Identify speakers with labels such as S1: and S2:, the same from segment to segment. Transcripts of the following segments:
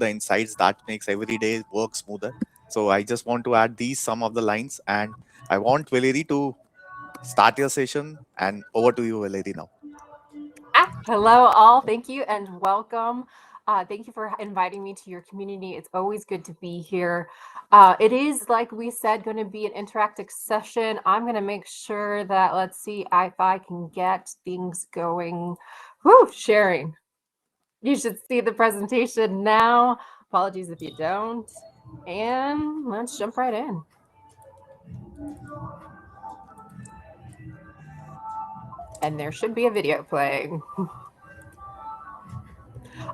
S1: the insights that makes every day work smoother. So I just want to add these some of the lines, and I want Valerie to start your session. And over to you, Valerie, now.
S2: Hello, all. Thank you and welcome. Thank you for inviting me to your community. It's always good to be here. It is, like we said, going to be an interactive session. I'm going to make sure that, let's see if I can get things going. Woo, sharing. You should see the presentation now. Apologies if you don't. And let's jump right in. And there should be a video playing.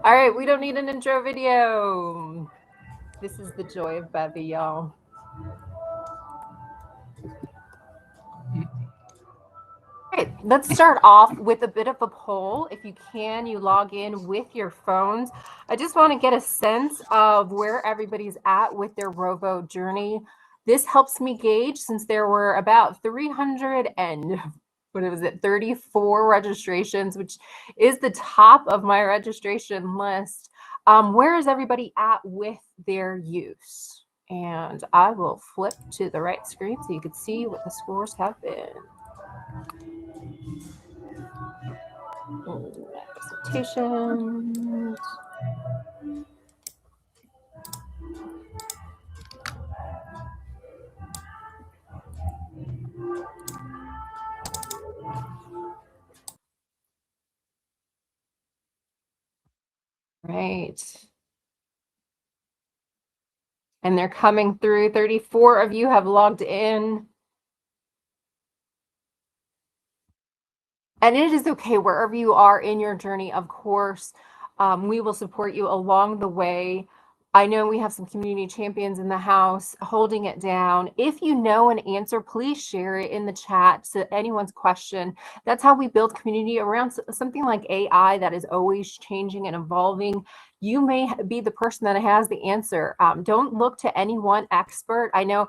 S2: All right, we don't need an intro video. This is the joy of Bevy, y'all. All right, let's start off with a bit of a poll. If you can, you log in with your phones. I just want to get a sense of where everybody's at with their Rovo journey. This helps me gauge, since there were about 300 and what was it, 34 registrations, which is the top of my registration list. Where is everybody at with their use? And I will flip to the right screen so you can see what the scores have been. Presentations. Right. And they're coming through. 34 of you have logged in. And it is okay wherever you are in your journey, of course. We will support you along the way. I know we have some community champions in the house holding it down. If you know an answer, please share it in the chat to anyone's question. That's how we build community around something like AI that is always changing and evolving. You may be the person that has the answer. Don't look to any one expert. I know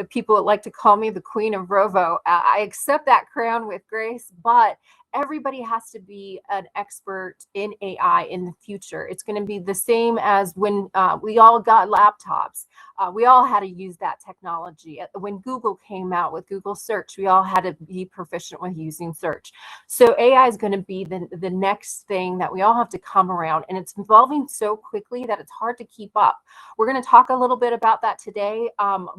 S2: people like to call me the queen of Rovo. I accept that crown with grace, but everybody has to be an expert in AI in the future. It's going to be the same as when we all got laptops. We all had to use that technology. When Google came out with Google Search, we all had to be proficient with using search. So AI is going to be the next thing that we all have to come around, and it's evolving so quickly that it's hard to keep up. We're going to talk a little bit about that today,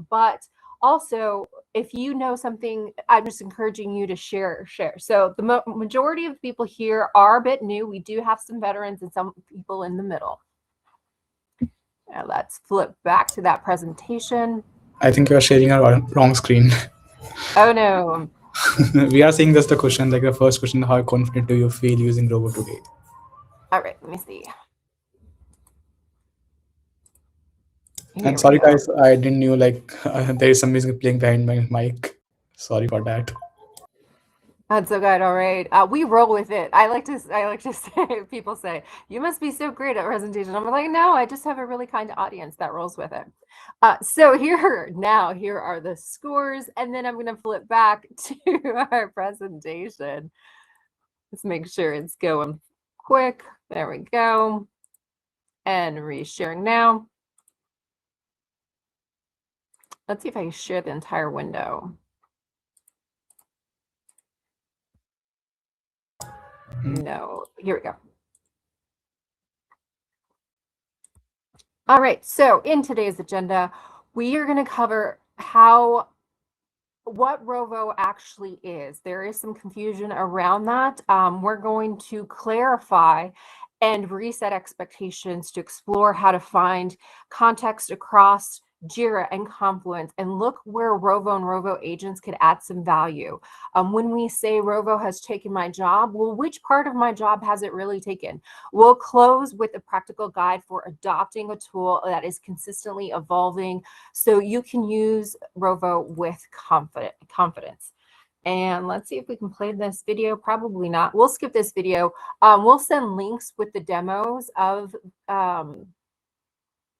S2: but also, if you know something, I'm just encouraging you to share. So the majority of people here are a bit new. We do have some veterans and some people in the middle. Now let's flip back to that presentation.
S3: I think you are sharing a wrong screen.
S2: Oh no.
S3: We are seeing just the question, like the first question, how confident do you feel using Rovo today?
S2: All right, let me see.
S3: And sorry guys, I didn't know like there is some music playing behind my mic. Sorry for that.
S2: That's so good. All right, we roll with it. I like to say, people say, you must be so great at presentation. I'm like, no, I just have a really kind audience that rolls with it. So here are the scores, and then I'm going to flip back to our presentation. Let's make sure it's going quick. There we go. And resharing now. Let's see if I can share the entire window. No, here we go. All right, so in today's agenda, we are going to cover what Rovo actually is. There is some confusion around that. We're going to clarify and reset expectations to explore how to find context across Jira and Confluence, and look where Rovo and Rovo agents could add some value. When we say Rovo has taken my job, well, which part of my job has it really taken? We'll close with a practical guide for adopting a tool that is consistently evolving so you can use Rovo with confidence. And let's see if we can play this video. Probably not. We'll skip this video. We'll send links with the demos of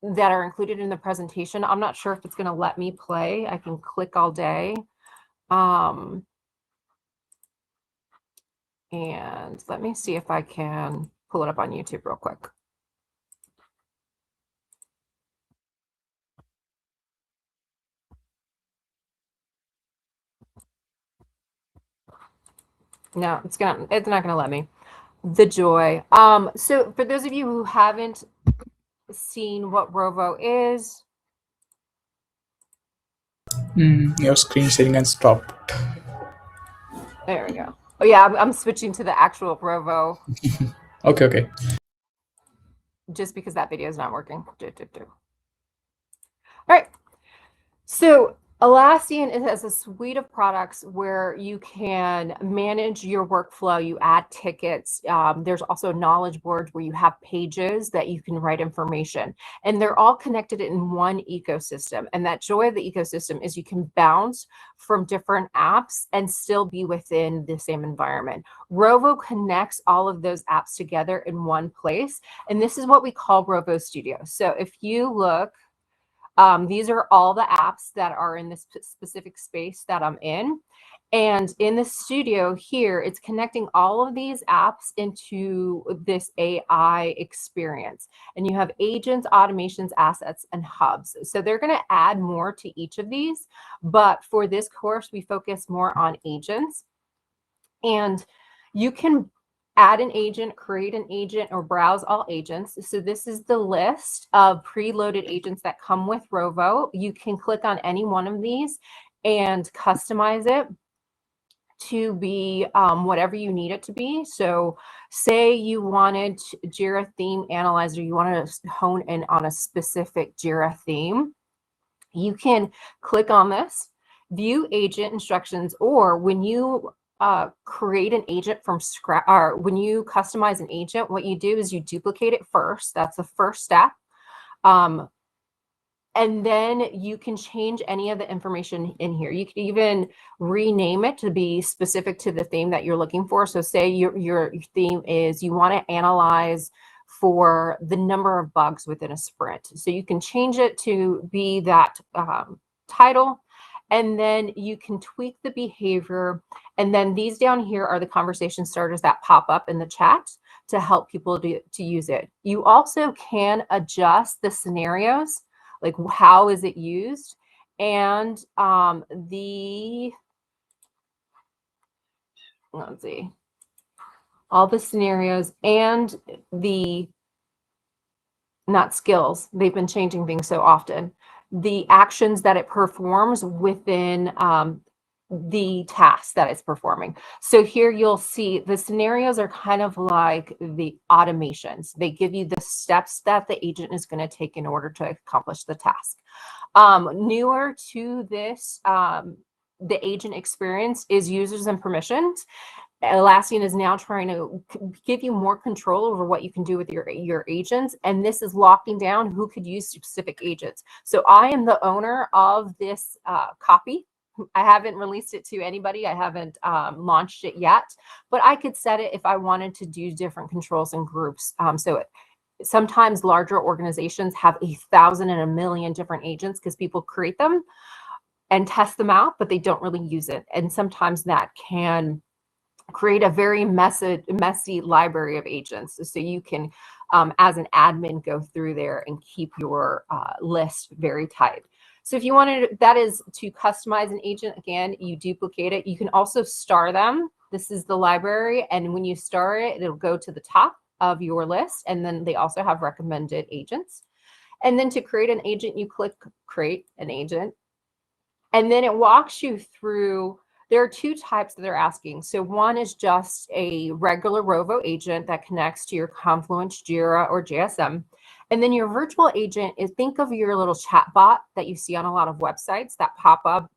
S2: that are included in the presentation. I'm not sure if it's going to let me play. I can click all day. And let me see if I can pull it up on YouTube real quick. No, it's not gonna let me. The joy. So for those of you who haven't seen what Rovo is,
S3: Your screen sharing and stopped.
S2: there we go. Oh yeah, I'm switching to the actual Rovo
S3: Okay, okay.
S2: just because that video is not working. All right. So Atlassian has a suite of products where you can manage your workflow. You add tickets. There's also knowledge boards where you have pages that you can write information, and they're all connected in one ecosystem. And that joy of the ecosystem is you can bounce from different apps and still be within the same environment. Rovo connects all of those apps together in one place, and this is what we call Rovo Studio. So if you look, these are all the apps that are in this specific space that I'm in. And in the studio here, it's connecting all of these apps into this AI experience. And you have agents, automations, assets, and hubs. So they're going to add more to each of these. But for this course, we focus more on agents. And you can add an agent, create an agent, or browse all agents. So this is the list of preloaded agents that come with Rovo. You can click on any one of these and customize it to be whatever you need it to be. So say you wanted Jira theme analyzer, you want to hone in on a specific Jira theme. You can click on this, view agent instructions, or when you create an agent from scratch, or when you customize an agent, what you do is you duplicate it first. That's the first step. And then you can change any of the information in here. You can even rename it to be specific to the theme that you're looking for. So say your theme is you want to analyze for the number of bugs within a sprint. So you can change it to be that title, and then you can tweak the behavior. And then these down here are the conversation starters that pop up in the chat to help people to use it. You also can adjust the scenarios, like how is it used, and let's see, all the scenarios and the, not skills, they've been changing things so often, the actions that it performs within the tasks that it's performing. So here you'll see the scenarios are kind of like the automations. They give you the steps that the agent is going to take in order to accomplish the task. Newer to this, the agent experience is users and permissions. Atlassian is now trying to give you more control over what you can do with your agents, and this is locking down who could use specific agents. So I am the owner of this copy. I haven't released it to anybody. I haven't launched it yet, but I could set it if I wanted to do different controls and groups. Sometimes larger organizations have 1,000 and 1,000,000 different agents because people create them and test them out, but they don't really use it. And sometimes that can create a very messy library of agents. So you can, as an admin, go through there and keep your list very tight. So if you wanted, that is to customize an agent. Again, you duplicate it. You can also star them. This is the library. And when you star it, it'll go to the top of your list. And then they also have recommended agents. And then to create an agent, you click create an agent. And then it walks you through. There are two types that they're asking. So one is just a regular Rovo agent that connects to your Confluence, Jira, or JSM. And then your virtual agent is, think of your little chat bot that you see on a lot of websites that pop up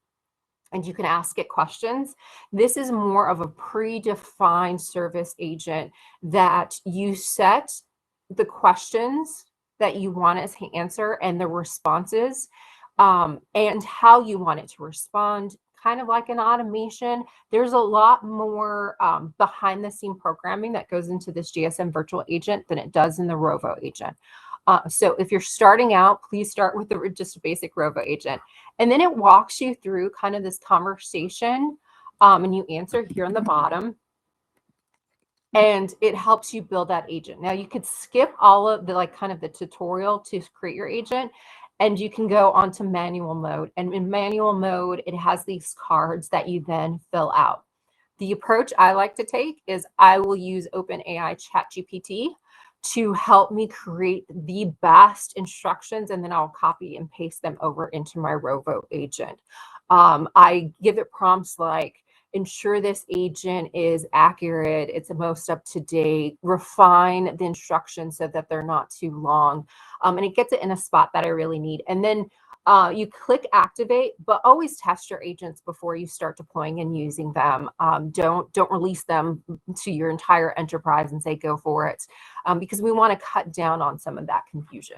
S2: and you can ask it questions. This is more of a predefined service agent that you set the questions that you want it to answer and the responses, and how you want it to respond, kind of like an automation. There's a lot more behind the scene programming that goes into this GSM virtual agent than it does in the Rovo agent. So if you're starting out, please start with just a basic Rovo agent. And then it walks you through kind of this conversation, and you answer here on the bottom. And it helps you build that agent. Now you could skip all of the kind of the tutorial to create your agent, and you can go onto manual mode. And in manual mode, it has these cards that you then fill out. The approach I like to take is I will use OpenAI ChatGPT to help me create the best instructions, and then I'll copy and paste them over into my Rovo agent. I give it prompts like, ensure this agent is accurate, it's the most up to date, refine the instructions so that they're not too long. And it gets it in a spot that I really need. And then you click activate, but always test your agents before you start deploying and using them. Don't release them to your entire enterprise and say go for it, because we want to cut down on some of that confusion.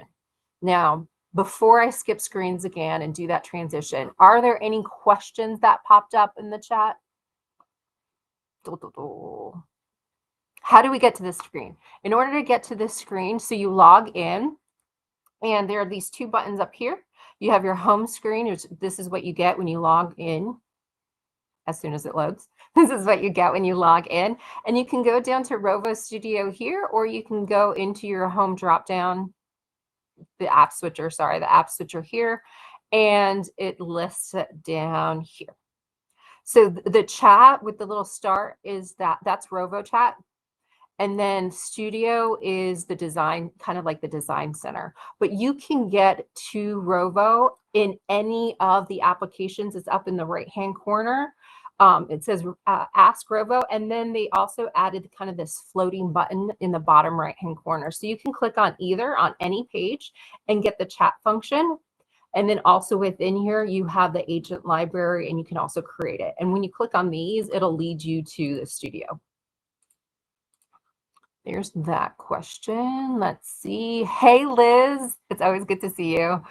S2: Now, before I skip screens again and do that transition, are there any questions that popped up in the chat? How do we get to this screen? In order to get to this screen, so you log in, and there are these two buttons up here. You have your home screen. This is what you get when you log in. As soon as it loads, this is what you get when you log in. And you can go down to Rovo Studio here, or you can go into your home dropdown, the app switcher here, and it lists it down here. So the chat with the little star is that's Rovo chat. And then Studio is the design, kind of like the design center. But you can get to Rovo in any of the applications. It's up in the right-hand corner. It says Ask Rovo. And then they also added kind of this floating button in the bottom right-hand corner. So you can click on either on any page and get the chat function. And then also within here, you have the agent library, and you can also create it. And when you click on these, it'll lead you to the Studio. There's that question. Let's see. Hey, Liz. It's always good to see you.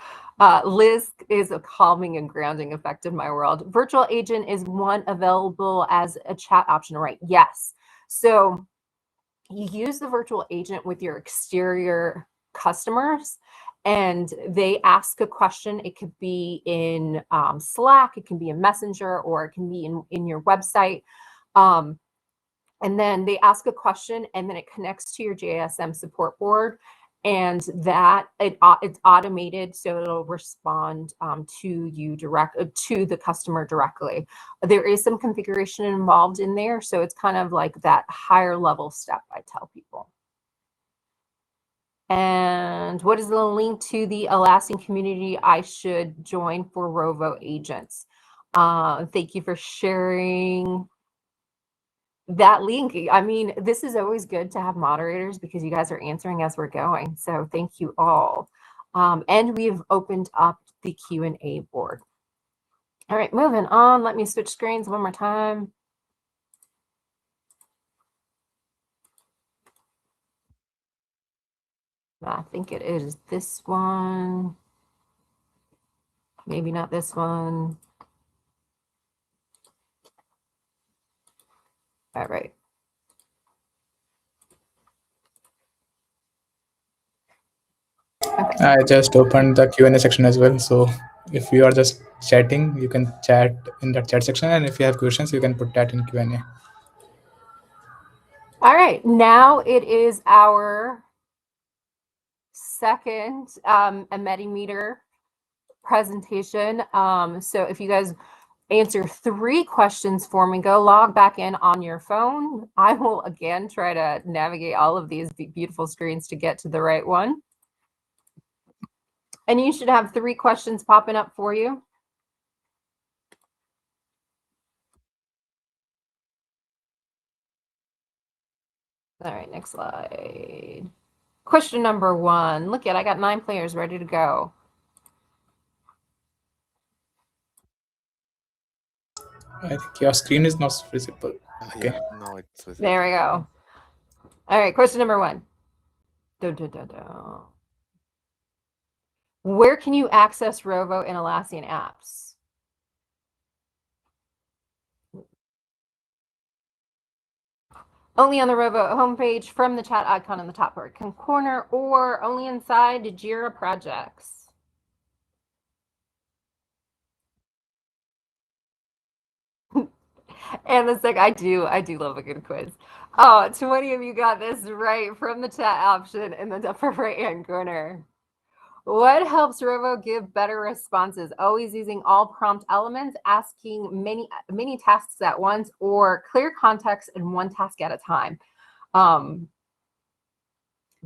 S2: Liz is a calming and grounding effect in my world. Virtual agent is one available as a chat option, right? Yes. So you use the virtual agent with your exterior customers, and they ask a question. It could be in Slack, it can be in Messenger, or it can be in your website. And then they ask a question, and then it connects to your JSM support board, and that it's automated, so it'll respond to you to the customer directly. There is some configuration involved in there, so it's kind of like that higher level step I tell people. And what is the link to the Atlassian community I should join for Rovo agents? Thank you for sharing that link. I mean, this is always good to have moderators because you guys are answering as we're going. So thank you all. And we've opened up the Q&A board. All right, moving on. Let me switch screens one more time. I think it is this one. Maybe not this one. All right.
S3: I just opened the Q&A section as well. So if you are just chatting, you can chat in that chat section. And if you have questions, you can put that in Q&A.
S2: All right. Now it is our second Metimeter presentation. So if you guys answer 3 questions for me, go log back in on your phone. I will again try to navigate all of these beautiful screens to get to the right one. And you should have 3 questions popping up for you. All right, next slide. Question number 1. Look at, I got 9 players ready to go.
S3: I think your screen is not visible. Okay.
S1: Yeah, no, it's visible.
S2: There we go. All right, question number 1. Where can you access Rovo and Atlassian apps? Only on the Rovo homepage from the chat icon in the top right-hand corner, or only inside Jira projects. And it's like, I do love a good quiz. Oh, 20 of you got this right from the chat option in the upper right-hand corner. What helps Rovo give better responses? Always using all prompt elements, asking many tasks at once, or clear context in one task at a time.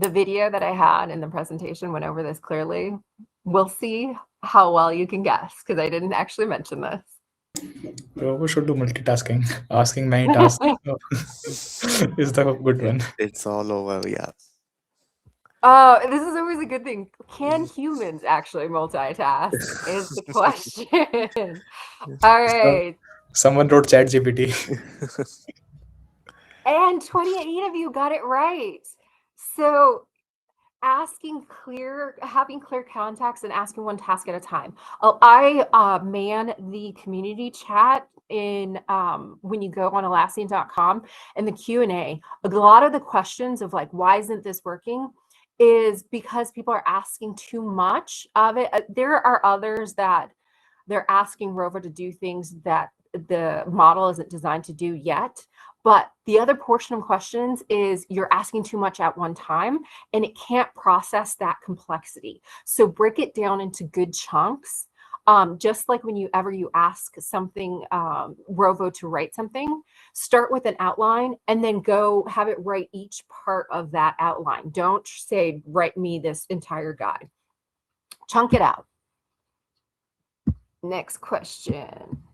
S2: The video that I had in the presentation went over this clearly. We'll see how well you can guess, because I didn't actually mention this.
S3: We should do multitasking. Asking many tasks is the good one.
S1: It's all over. Yeah.
S2: This is always a good thing. Can humans actually multitask? Is the question. All
S3: So,
S2: right.
S3: someone wrote Chat GPT.
S2: And 28 of you got it right. So having clear contacts and asking one task at a time. I man the community chat in when you go on Atlassian.com, and the Q&A. A lot of the questions of like, why isn't this working, is because people are asking too much of it. There are others that they're asking Rovo to do things that the model isn't designed to do yet. But the other portion of questions is you're asking too much at one time, and it can't process that complexity. So break it down into good chunks. Just like when you ask something, Rovo to write something, start with an outline and then go have it write each part of that outline. Don't say, write me this entire guide. Chunk it out. Next question.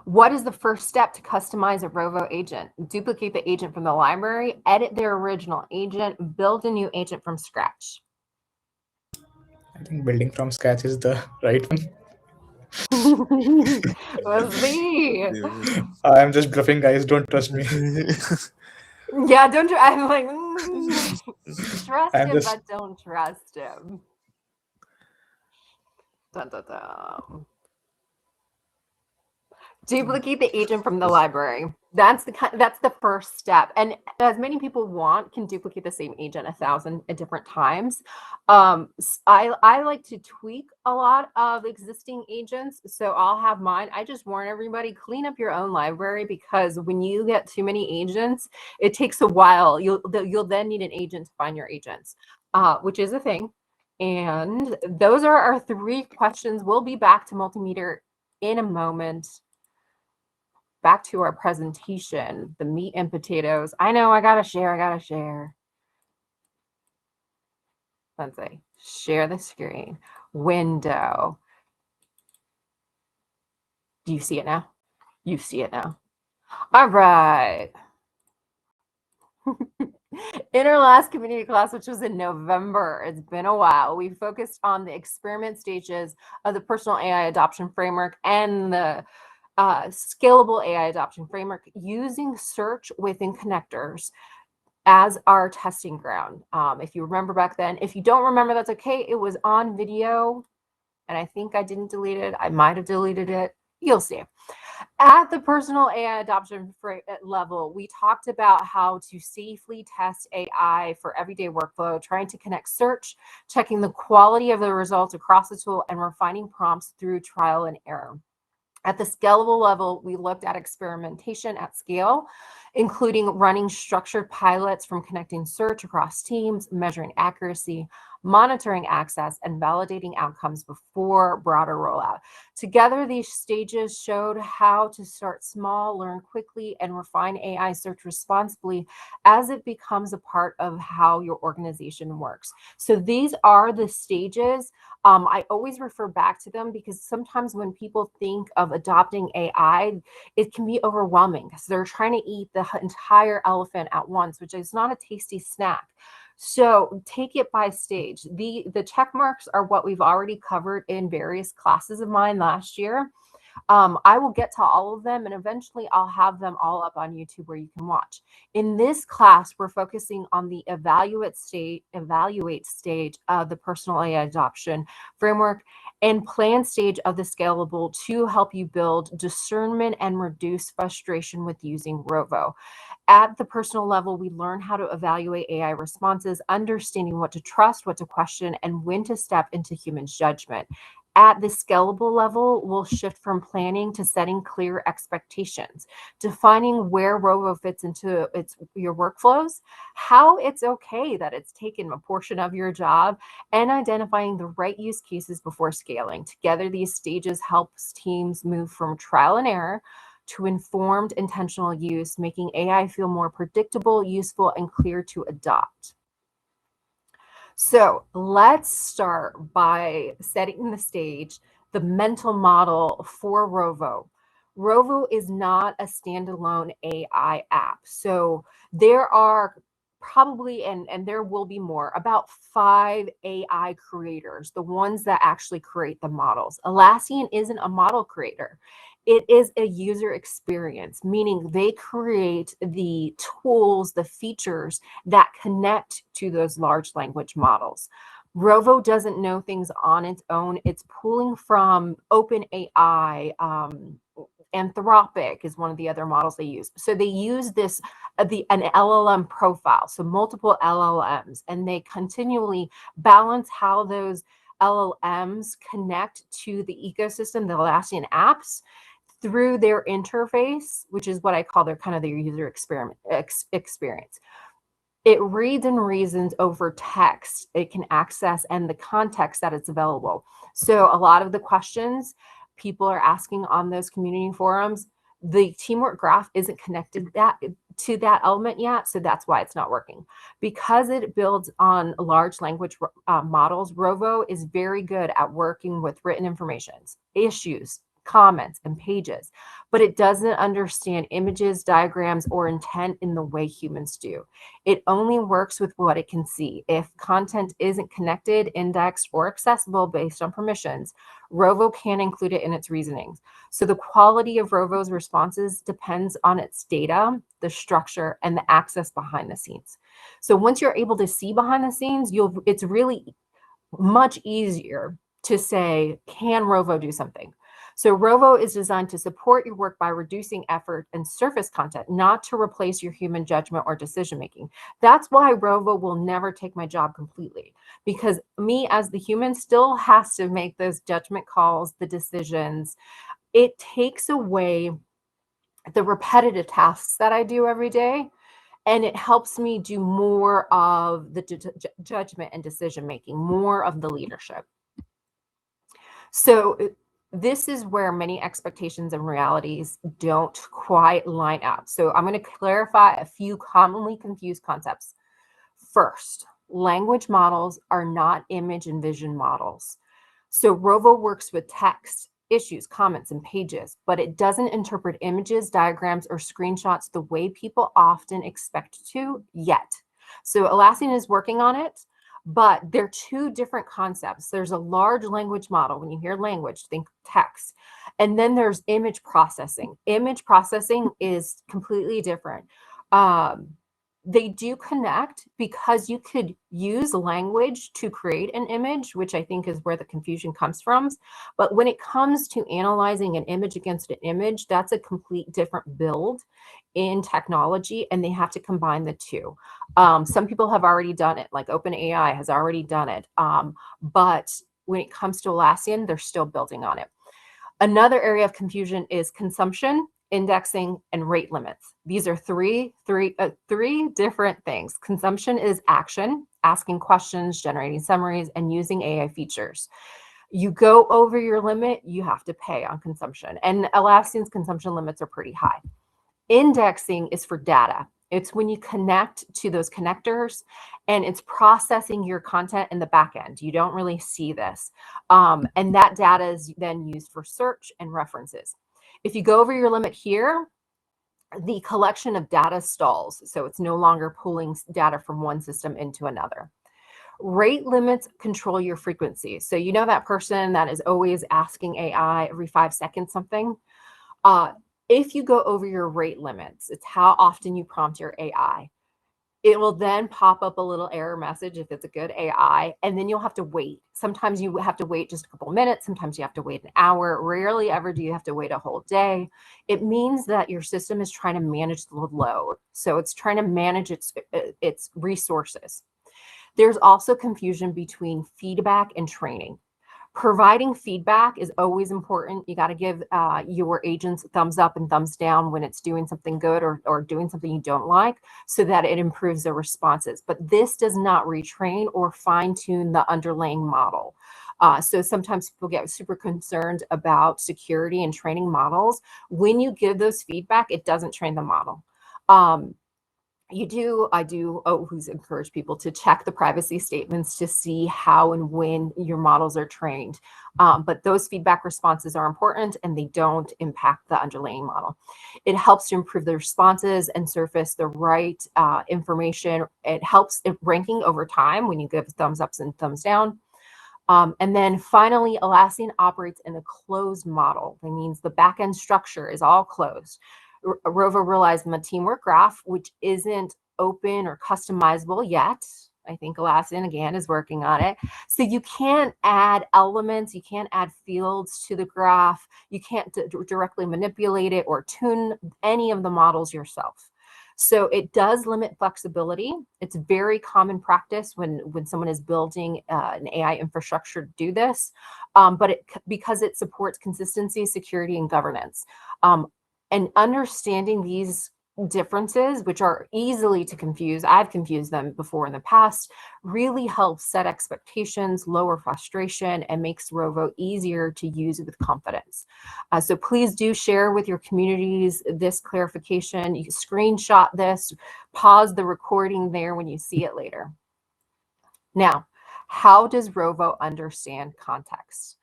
S2: What is the first step to customize a Rovo agent? Duplicate the agent from the library, edit their original agent, build a new agent from scratch.
S3: I think building from scratch is the right one.
S2: We'll see.
S3: I'm just bluffing, guys. Don't trust me.
S2: Yeah, don't. I'm like, trust
S3: I'm
S2: him,
S3: just.
S2: but don't trust him. Dun, dun, dun. Duplicate the agent from the library. That's the first step. And as many people can duplicate the same agent 1,000 different times. I like to tweak a lot of existing agents, so I'll have mine. I just warn everybody, clean up your own library, because when you get too many agents, it takes a while. You'll then need an agent to find your agents, which is a thing. And those are our 3 questions. We'll be back to Multimeter in a moment. Back to our presentation, the meat and potatoes. I know, I gotta share. Let's see, share the screen. Window. Do you see it now? You see it now. All right. In our last community class, which was in November, it's been a while, we focused on the experiment stages of the personal AI adoption framework and the scalable AI adoption framework, using search within connectors as our testing ground. If you remember back then, if you don't remember, that's okay. It was on video, and I think I didn't delete it. I might have deleted it. You'll see. At the personal AI adoption level, we talked about how to safely test AI for everyday workflow, trying to connect search, checking the quality of the results across the tool, and refining prompts through trial and error. At the scalable level, we looked at experimentation at scale, including running structured pilots from connecting search across teams, measuring accuracy, monitoring access, and validating outcomes before broader rollout. Together, these stages showed how to start small, learn quickly, and refine AI search responsibly as it becomes a part of how your organization works. So these are the stages. I always refer back to them because sometimes when people think of adopting AI, it can be overwhelming because they're trying to eat the entire elephant at once, which is not a tasty snack. So take it by stage. The check marks are what we've already covered in various classes of mine last year. I will get to all of them, and eventually I'll have them all up on YouTube where you can watch. In this class, we're focusing on the evaluate stage of the personal AI adoption framework and plan stage of the scalable to help you build discernment and reduce frustration with using Rovo. At the personal level, we learn how to evaluate AI responses, understanding what to trust, what to question, and when to step into human judgment. At the scalable level, we'll shift from planning to setting clear expectations, defining where Rovo fits into your workflows, how it's okay that it's taken a portion of your job, and identifying the right use cases before scaling. Together, these stages helps teams move from trial and error to informed intentional use, making AI feel more predictable, useful, and clear to adopt. So let's start by setting the stage, the mental model for Rovo. Rovo is not a standalone AI app. So there are probably, and there will be more, about 5 AI creators, the ones that actually create the models. Atlassian isn't a model creator. It is a user experience, meaning they create the tools, the features that connect to those large language models. Rovo doesn't know things on its own. It's pulling from OpenAI. Anthropic is one of the other models they use. So they use this an LLM profile, so multiple LLMs, and they continually balance how those LLMs connect to the ecosystem, the Atlassian apps, through their interface, which is what I call their user experience. It reads and reasons over text it can access and the context that it's available. So a lot of the questions people are asking on those community forums, the teamwork graph isn't connected to that element yet, so that's why it's not working. Because it builds on large language models, Rovo is very good at working with written informations, issues, comments, and pages, but it doesn't understand images, diagrams, or intent in the way humans do. It only works with what it can see. If content isn't connected, indexed, or accessible based on permissions, Rovo can include it in its reasonings. So the quality of Rovo's responses depends on its data, the structure, and the access behind the scenes. So once you're able to see behind the scenes, it's really much easier to say, can Rovo do something? So Rovo is designed to support your work by reducing effort and surface content, not to replace your human judgment or decision-making. That's why Rovo will never take my job completely, because me as the human still has to make those judgment calls, the decisions. It takes away the repetitive tasks that I do every day, and it helps me do more of the judgment and decision-making, more of the leadership. So this is where many expectations and realities don't quite line up. So I'm going to clarify a few commonly confused concepts. First, language models are not image and vision models. So Rovo works with text, issues, comments, and pages, but it doesn't interpret images, diagrams, or screenshots the way people often expect to yet. So Atlassian is working on it, but they're two different concepts. There's a large language model. When you hear language, think text. And then there's image processing. Image processing is completely different. They do connect because you could use language to create an image, which I think is where the confusion comes from. But when it comes to analyzing an image against an image, that's a complete different build in technology, and they have to combine the two. Some people have already done it, like OpenAI has already done it. But when it comes to Atlassian, they're still building on it. Another area of confusion is consumption, indexing, and rate limits. These are three different things. Consumption is action, asking questions, generating summaries, and using AI features. You go over your limit, you have to pay on consumption. And Atlassian's consumption limits are pretty high. Indexing is for data. It's when you connect to those connectors and it's processing your content in the back end. You don't really see this. And that data is then used for search and references. If you go over your limit here, the collection of data stalls. So it's no longer pulling data from one system into another. Rate limits control your frequency. So you know that person that is always asking AI every 5 seconds something? If you go over your rate limits, it's how often you prompt your AI. It will then pop up a little error message if it's a good AI, and then you'll have to wait. Sometimes you have to wait just a couple minutes. Sometimes you have to wait an hour. Rarely ever do you have to wait a whole day. It means that your system is trying to manage the load. So it's trying to manage its resources. There's also confusion between feedback and training. Providing feedback is always important. You got to give your agents thumbs up and thumbs down when it's doing something good or doing something you don't like, so that it improves their responses. But this does not retrain or fine tune the underlying model. So sometimes people get super concerned about security and training models. When you give those feedback, it doesn't train the model. I do always encourage people to check the privacy statements to see how and when your models are trained. But those feedback responses are important, and they don't impact the underlying model. It helps to improve the responses and surface the right information. It helps in ranking over time when you give thumbs ups and thumbs down. And then finally, Atlassian operates in a closed model. That means the backend structure is all closed. Rovo realized in the teamwork graph, which isn't open or customizable yet. I think Atlassian, again, is working on it. So you can't add elements, you can't add fields to the graph, you can't directly manipulate it or tune any of the models yourself. So it does limit flexibility. It's very common practice when someone is building an AI infrastructure to do this, because it supports consistency, security, and governance. And understanding these differences, which are easily to confuse, I've confused them before in the past, really helps set expectations, lower frustration, and makes Rovo easier to use with confidence. So please do share with your communities this clarification. You can screenshot this, pause the recording there when you see it later. Now, how does Rovo understand context?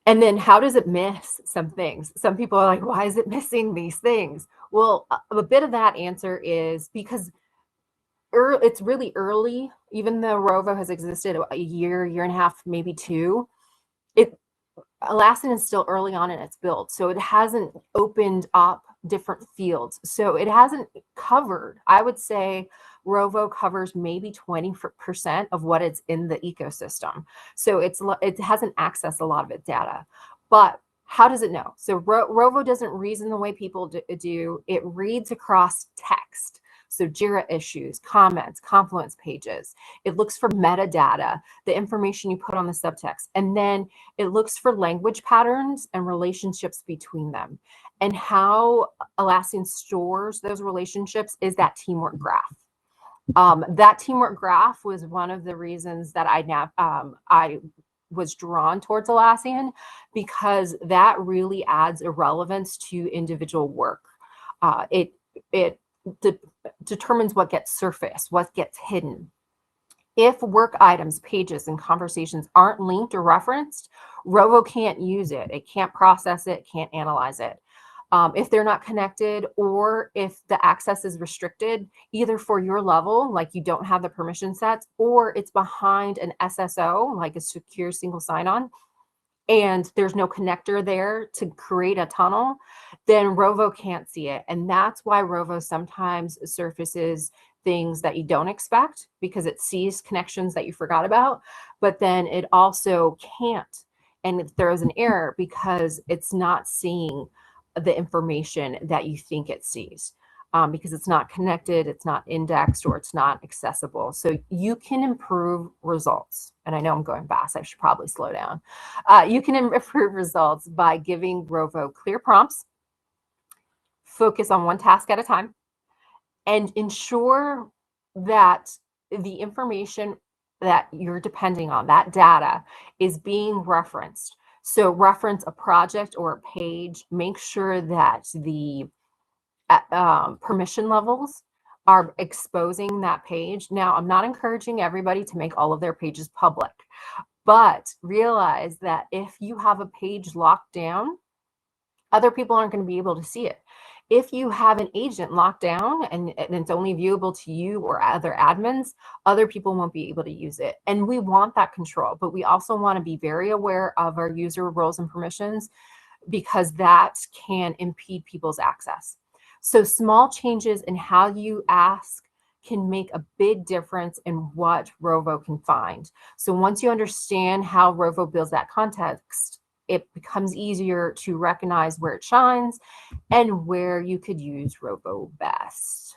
S2: And then how does it miss some things? Some people are like, why is it missing these things? Well, a bit of that answer is because it's really early. Even though Rovo has existed a year and a half, maybe two, Atlassian is still early on in its build. So it hasn't opened up different fields. So it hasn't covered, I would say, Rovo covers maybe 20% of what is in the ecosystem. So it hasn't accessed a lot of its data. But how does it know? So Rovo doesn't reason the way people do. It reads across text. So Jira issues, comments, Confluence pages. It looks for metadata, the information you put on the subtext. And then it looks for language patterns and relationships between them. And how Atlassian stores those relationships is that teamwork graph. That teamwork graph was one of the reasons that I was drawn towards Atlassian, because that really adds a relevance to individual work. It determines what gets surfaced, what gets hidden. If work items, pages, and conversations aren't linked or referenced, Rovo can't use it. It can't process it, can't analyze it. If they're not connected, or if the access is restricted, either for your level, like you don't have the permission sets, or it's behind an SSO, like a secure single sign-on, and there's no connector there to create a tunnel, then Rovo can't see it. And that's why Rovo sometimes surfaces things that you don't expect, because it sees connections that you forgot about, but then it also can't. And it throws an error because it's not seeing the information that you think it sees. Because it's not connected, it's not indexed, or it's not accessible. So you can improve results. And I know I'm going fast, I should probably slow down. You can improve results by giving Rovo clear prompts, focus on one task at a time, and ensure that the information that you're depending on, that data, is being referenced. So reference a project or a page, make sure that the permission levels are exposing that page. Now, I'm not encouraging everybody to make all of their pages public, but realize that if you have a page locked down, other people aren't going to be able to see it. If you have an agent locked down and it's only viewable to you or other admins, other people won't be able to use it. And we want that control, but we also want to be very aware of our user roles and permissions, because that can impede people's access. So small changes in how you ask can make a big difference in what Rovo can find. So once you understand how Rovo builds that context, it becomes easier to recognize where it shines and where you could use Rovo best.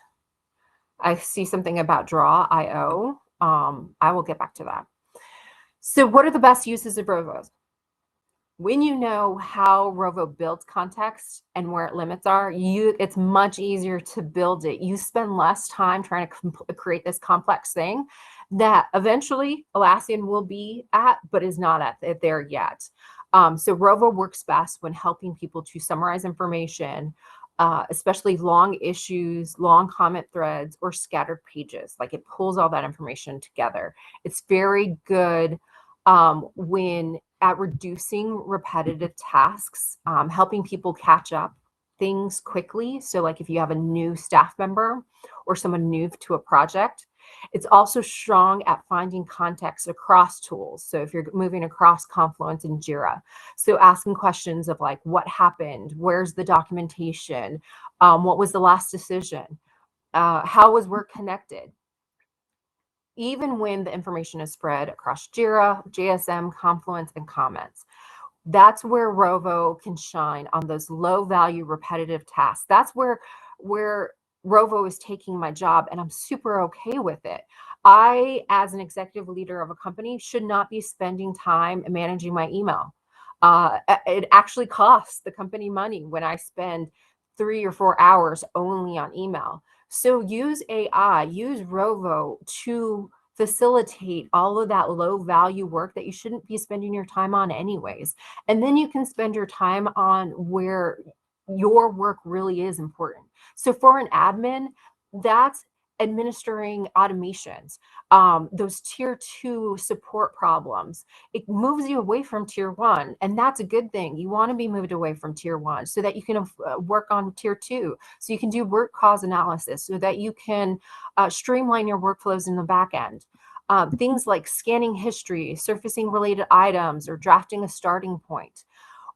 S2: I see something about Draw.io. I will get back to that. So what are the best uses of Rovo? When you know how Rovo builds context and where its limits are, it's much easier to build it. You spend less time trying to create this complex thing that eventually Atlassian will be at, but is not at there yet. So Rovo works best when helping people to summarize information, especially long issues, long comment threads, or scattered pages. Like it pulls all that information together. It's very good when at reducing repetitive tasks, helping people catch up things quickly. So like if you have a new staff member or someone new to a project, it's also strong at finding context across tools. So if you're moving across Confluence and Jira, so asking questions of like, what happened? Where's the documentation? What was the last decision? How was work connected? Even when the information is spread across Jira, JSM, Confluence, and comments. That's where Rovo can shine on those low value repetitive tasks. That's where Rovo is taking my job, and I'm super okay with it. I, as an executive leader of a company, should not be spending time managing my email. It actually costs the company money when I spend 3 or 4 hours only on email. So use AI, use Rovo to facilitate all of that low value work that you shouldn't be spending your time on anyways. And then you can spend your time on where your work really is important. So for an admin, that's administering automations, those tier 2 support problems. It moves you away from tier 1, and that's a good thing. You want to be moved away from tier 1 so that you can work on tier 2, so you can do root cause analysis, so that you can streamline your workflows in the back end. Things like scanning history, surfacing related items, or drafting a starting point.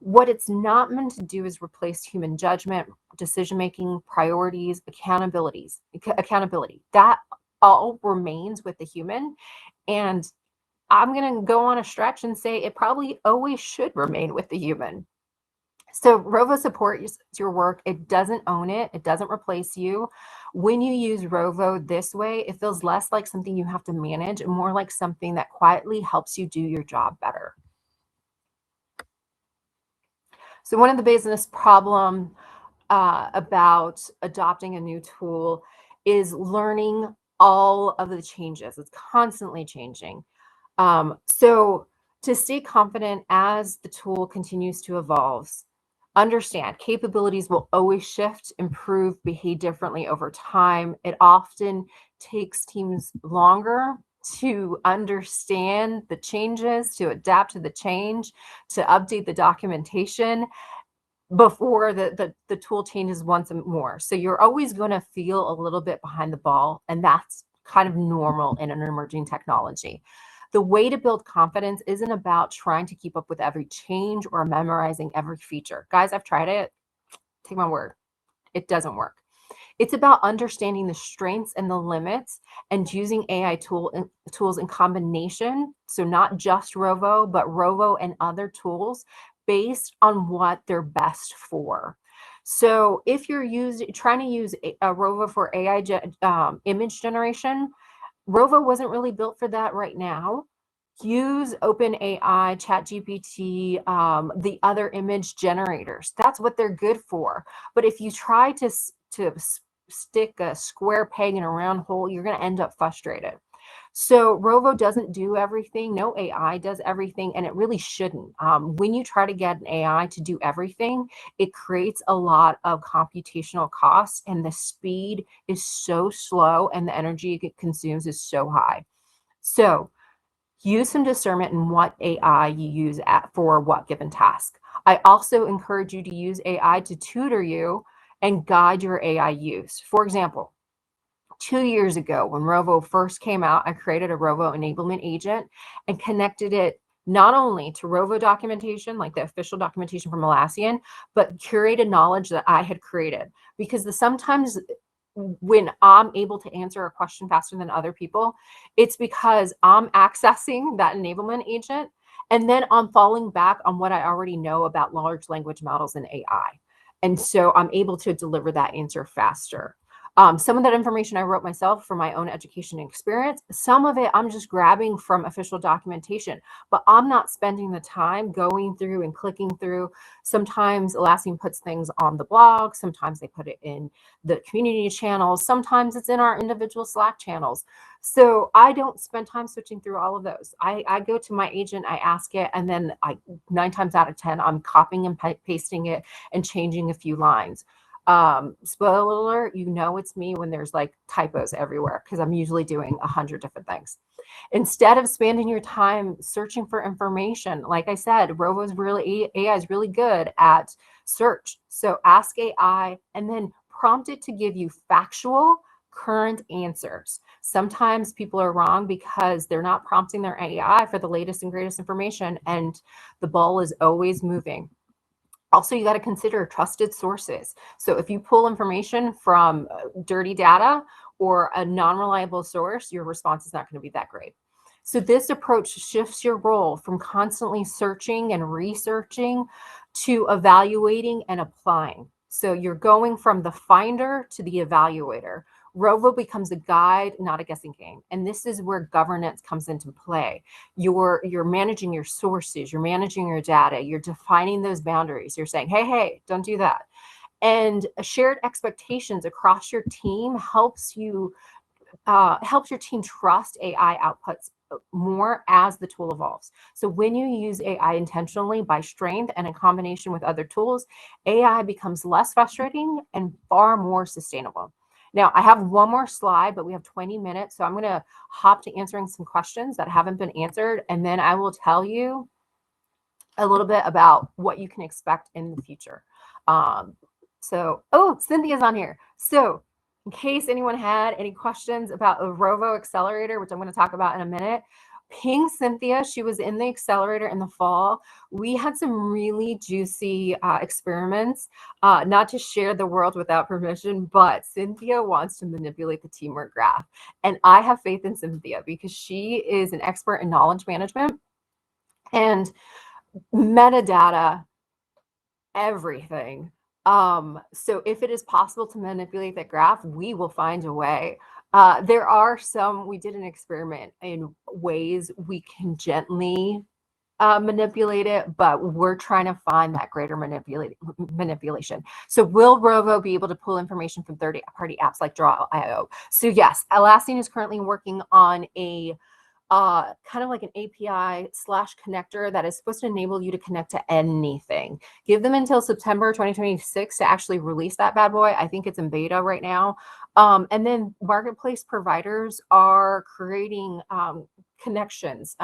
S2: What it's not meant to do is replace human judgment, decision-making, priorities, accountability. That all remains with the human. And I'm going to go on a stretch and say it probably always should remain with the human. So Rovo supports your work. It doesn't own it. It doesn't replace you. When you use Rovo this way, it feels less like something you have to manage and more like something that quietly helps you do your job better. So one of the business problem about adopting a new tool is learning all of the changes. It's constantly changing. So to stay confident as the tool continues to evolve, understand capabilities will always shift, improve, behave differently over time. It often takes teams longer to understand the changes, to adapt to the change, to update the documentation before the tool changes once more. So you're always going to feel a little bit behind the ball, and that's kind of normal in an emerging technology. The way to build confidence isn't about trying to keep up with every change or memorizing every feature. Guys, I've tried it. Take my word, it doesn't work. It's about understanding the strengths and the limits and using AI tools in combination. So not just Rovo, but Rovo and other tools based on what they're best for. So if you're trying to use a Rovo for AI image generation, Rovo wasn't really built for that right now. Use OpenAI, ChatGPT, the other image generators. That's what they're good for. But if you try to stick a square peg in a round hole, you're going to end up frustrated. So Rovo doesn't do everything. No AI does everything, and it really shouldn't. When you try to get an AI to do everything, it creates a lot of computational costs, and the speed is so slow, and the energy it consumes is so high. So use some discernment in what AI you use for what given task. I also encourage you to use AI to tutor you and guide your AI use. For example, 2 years ago, when Rovo first came out, I created a Rovo enablement agent and connected it not only to Rovo documentation, like the official documentation from Atlassian, but curated knowledge that I had created. Because sometimes when I'm able to answer a question faster than other people, it's because I'm accessing that enablement agent and then I'm falling back on what I already know about large language models and AI. And so I'm able to deliver that answer faster. Some of that information I wrote myself for my own education and experience. Some of it I'm just grabbing from official documentation, but I'm not spending the time going through and clicking through. Sometimes Atlassian puts things on the blog. Sometimes they put it in the community channels. Sometimes it's in our individual Slack channels. So I don't spend time switching through all of those. I go to my agent, I ask it, and then 9 times out of 10, I'm copying and pasting it and changing a few lines. Spoiler alert, it's me when there's like typos everywhere because I'm usually doing 100 different things. Instead of spending your time searching for information, like I said, AI is really good at search. So ask AI and then prompt it to give you factual, current answers. Sometimes people are wrong because they're not prompting their AI for the latest and greatest information, and the ball is always moving. Also, you got to consider trusted sources. So if you pull information from dirty data or a non-reliable source, your response is not going to be that great. So this approach shifts your role from constantly searching and researching to evaluating and applying. So you're going from the finder to the evaluator. Rovo becomes a guide, not a guessing game. And this is where governance comes into play. You're managing your sources, you're managing your data, you're defining those boundaries. You're saying, hey, don't do that. And shared expectations across your team helps your team trust AI outputs more as the tool evolves. So when you use AI intentionally by strength and in combination with other tools, AI becomes less frustrating and far more sustainable. Now, I have one more slide, but we have 20 minutes. So I'm going to hop to answering some questions that haven't been answered. And then I will tell you a little bit about what you can expect in the future. Cynthia's on here. So in case anyone had any questions about the Rovo accelerator, which I'm going to talk about in a minute, ping Cynthia. She was in the accelerator in the fall. We had some really juicy experiments, not to share the world without permission, but Cynthia wants to manipulate the teamwork graph. And I have faith in Cynthia because she is an expert in knowledge management and metadata, everything. So if it is possible to manipulate that graph, we will find a way. We did an experiment in ways we can gently manipulate it, but we're trying to find that greater manipulation. So will Rovo be able to pull information from third-party apps like Draw.io? So yes, Atlassian is currently working on a kind of like an API/connector that is supposed to enable you to connect to anything. Give them until September 2026 to actually release that bad boy. I think it's in beta right now. And then marketplace providers are creating connectors.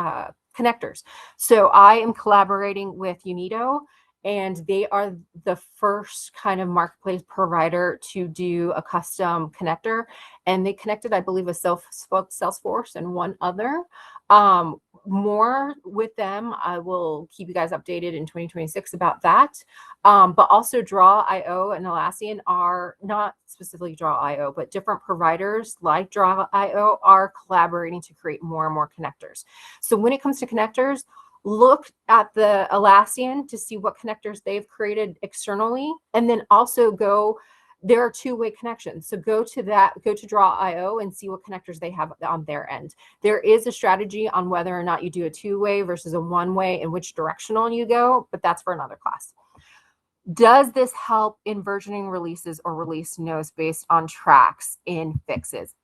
S2: So I am collaborating with Unito, and they are the first kind of marketplace provider to do a custom connector. And they connected, I believe, with Salesforce and one other. More with them. I will keep you guys updated in 2026 about that. But also Draw.io and Atlassian are not specifically Draw.io, but different providers like Draw.io are collaborating to create more and more connectors. So when it comes to connectors, look at the Atlassian to see what connectors they've created externally, and then also there are two-way connections. So go to Draw.io and see what connectors they have on their end. There is a strategy on whether or not you do a two-way versus a one-way and which directional you go, but that's for another class. Does this help in versioning releases or release notes based on tracks in fixes?